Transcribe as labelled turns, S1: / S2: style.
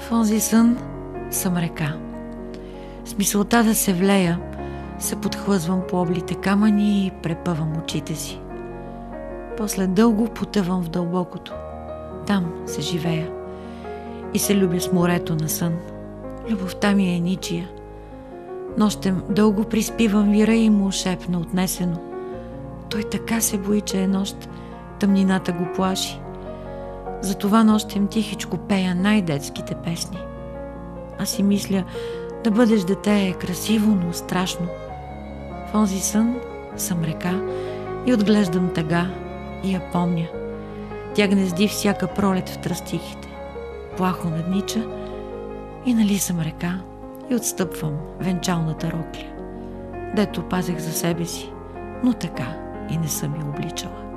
S1: В онзи сън съм река. С мисълта да се влея, се подхлъзвам по облите камъни и препъвам очите си. После дълго потъвам в дълбокото. Там се живея и се любя с морето на сън. Любовта ми е ничия. Нощем дълго приспивам вира и му шепна отнесено. Той така се бои, че е нощ, тъмнината го плаши. Затова нощем тихичко пея най-детските песни. Аз си мисля, да бъдеш дете е красиво, но страшно. В онзи сън съм река и отглеждам тъга и я помня. Тя гнезди всяка пролет в тръстихите. Плахо наднича и нали съм река и отстъпвам венчалната рокля, дето пазех за себе си, но така и не съм я обличала.